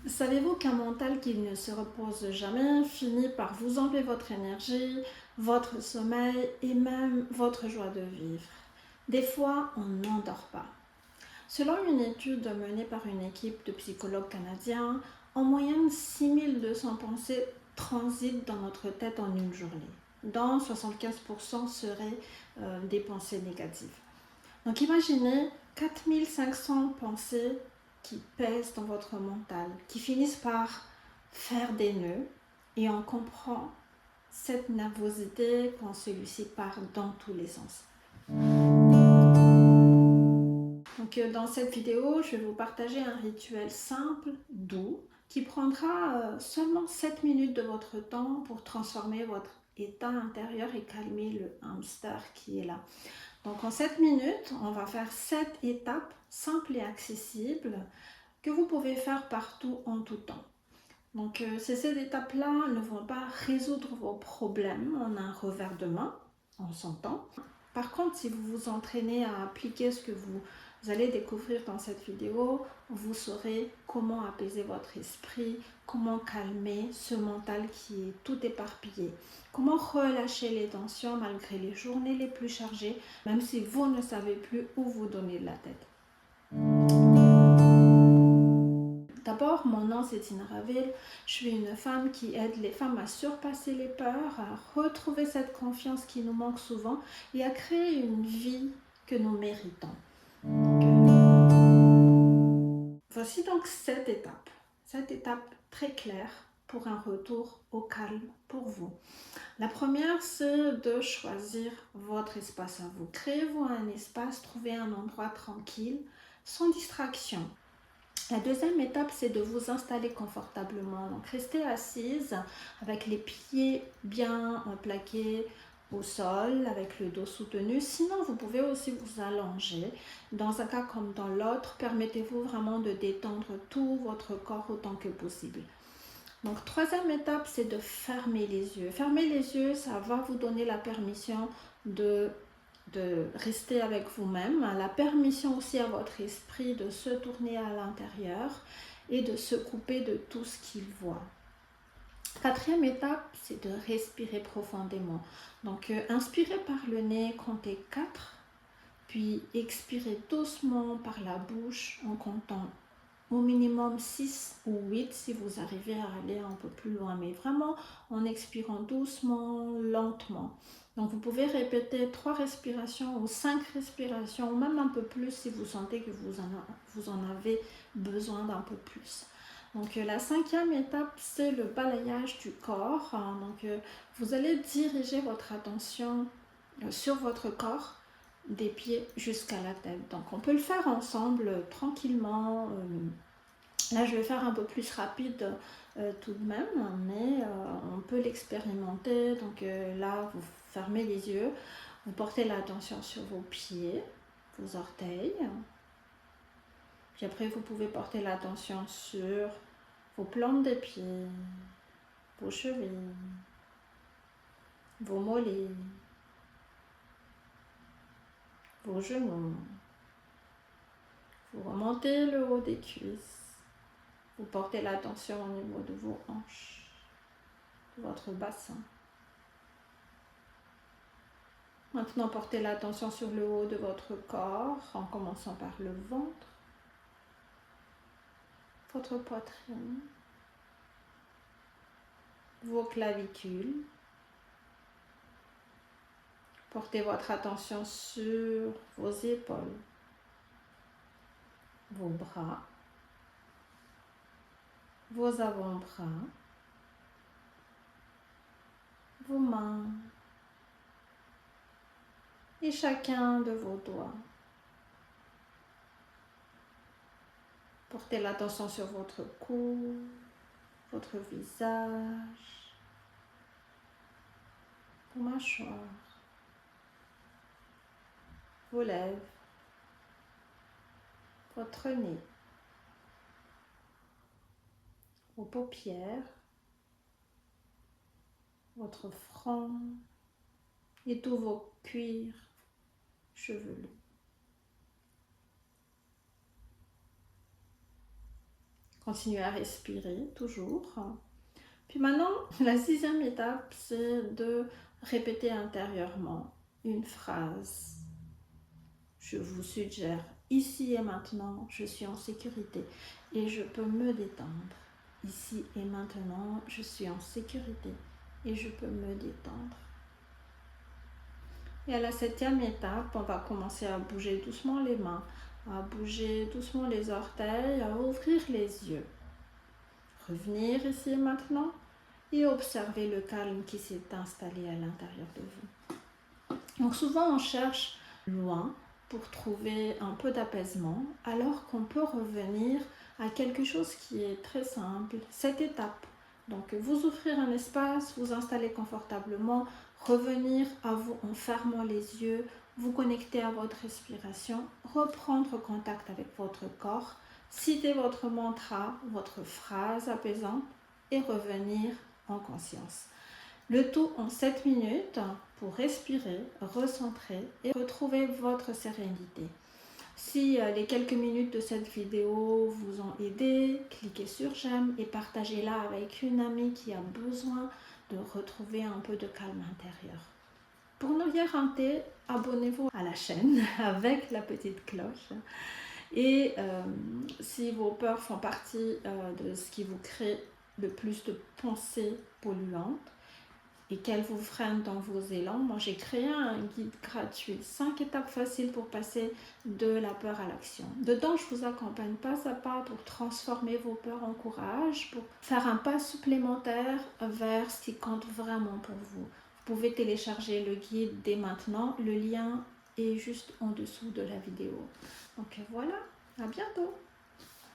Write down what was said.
Savez-vous qu'un mental qui ne se repose jamais finit par vous enlever votre énergie, votre sommeil et même votre joie de vivre? Des fois, on n'endort pas. Selon une étude menée par une équipe de psychologues canadiens, en moyenne 6200 pensées transitent dans notre tête en une journée, dont 75% seraient des pensées négatives. Donc imaginez 4500 pensées qui pèsent dans votre mental, qui finissent par faire des nœuds, et on comprend cette nervosité quand celui-ci part dans tous les sens. Donc dans cette vidéo, je vais vous partager un rituel simple, doux, qui prendra seulement 7 minutes de votre temps pour transformer votre état intérieur et calmer le hamster qui est là. Donc en 7 minutes, on va faire 7 étapes simples et accessibles que vous pouvez faire partout en tout temps. Donc ces 7 étapes-là ne vont pas résoudre vos problèmes en un revers de main, on s'entend. Par contre, si vous vous entraînez à appliquer ce que vous allez découvrir dans cette vidéo, vous saurez comment apaiser votre esprit, comment calmer ce mental qui est tout éparpillé, comment relâcher les tensions malgré les journées les plus chargées, même si vous ne savez plus où vous donner de la tête. D'abord, mon nom c'est Tina Ravil, je suis une femme qui aide les femmes à surpasser les peurs, à retrouver cette confiance qui nous manque souvent et à créer une vie que nous méritons. Voici donc 7 étapes très claires pour un retour au calme pour vous. La première, c'est de choisir votre espace à vous. Créez-vous un espace, trouvez un endroit tranquille, sans distraction. La deuxième étape, c'est de vous installer confortablement. Donc, restez assise avec les pieds bien plaqués au sol, avec le dos soutenu. Sinon, vous pouvez aussi vous allonger. Dans un cas comme dans l'autre, permettez-vous vraiment de détendre tout votre corps autant que possible. Donc, troisième étape, c'est de fermer les yeux. Fermer les yeux, ça va vous donner la permission de rester avec vous-même, la permission aussi à votre esprit de se tourner à l'intérieur et de se couper de tout ce qu'il voit. Quatrième étape, c'est de respirer profondément. Donc, inspirez par le nez, comptez 4, puis expirez doucement par la bouche en comptant au minimum 6 ou 8 si vous arrivez à aller un peu plus loin, mais vraiment en expirant doucement, lentement. Donc vous pouvez répéter 3 respirations ou 5 respirations, ou même un peu plus si vous sentez que vous en avez besoin d'un peu plus. Donc la cinquième étape, c'est le balayage du corps. Donc vous allez diriger votre attention sur votre corps, des pieds jusqu'à la tête. Donc on peut le faire ensemble tranquillement. Là je vais faire un peu plus rapide tout de même, mais on peut l'expérimenter. Donc là vous fermez les yeux, vous portez l'attention sur vos pieds, vos orteils. Puis après vous pouvez porter l'attention sur vos plantes des pieds, vos chevilles, vos mollets, vos genoux. Vous remontez le haut des cuisses. Vous portez l'attention au niveau de vos hanches, de votre bassin. Maintenant, portez l'attention sur le haut de votre corps, en commençant par le ventre, votre poitrine, vos clavicules. Portez votre attention sur vos épaules, vos bras, vos avant-bras, vos mains et chacun de vos doigts. Portez l'attention sur votre cou, votre visage, vos mâchoires, vos lèvres, votre nez, vos paupières, votre front et tous vos cuirs chevelus. Continuez à respirer toujours. Puis maintenant, la 6e étape, c'est de répéter intérieurement une phrase. Je vous suggère, ici et maintenant, je suis en sécurité et je peux me détendre. Ici et maintenant, je suis en sécurité et je peux me détendre. Et à la 7e étape, on va commencer à bouger doucement les mains, à bouger doucement les orteils, à ouvrir les yeux. Revenir ici et maintenant et observer le calme qui s'est installé à l'intérieur de vous. Donc souvent on cherche loin pour trouver un peu d'apaisement, alors qu'on peut revenir à quelque chose qui est très simple, cette étape. Donc vous offrir un espace, vous installer confortablement, revenir à vous en fermant les yeux, vous connecter à votre respiration, reprendre contact avec votre corps, citer votre mantra, votre phrase apaisante et revenir en conscience. Le tout en 7 minutes pour respirer, recentrer et retrouver votre sérénité. Si les quelques minutes de cette vidéo vous ont aidé, cliquez sur j'aime et partagez-la avec une amie qui a besoin de retrouver un peu de calme intérieur. Pour ne rien rater, abonnez-vous à la chaîne avec la petite cloche. Et si vos peurs font partie de ce qui vous crée le plus de pensées polluantes, et qu'elles vous freinent dans vos élans, moi j'ai créé un guide gratuit, 5 étapes faciles pour passer de la peur à l'action. Dedans, je vous accompagne pas à pas pour transformer vos peurs en courage, pour faire un pas supplémentaire vers ce qui compte vraiment pour vous. Vous pouvez télécharger le guide dès maintenant, le lien est juste en dessous de la vidéo. Donc voilà, à bientôt!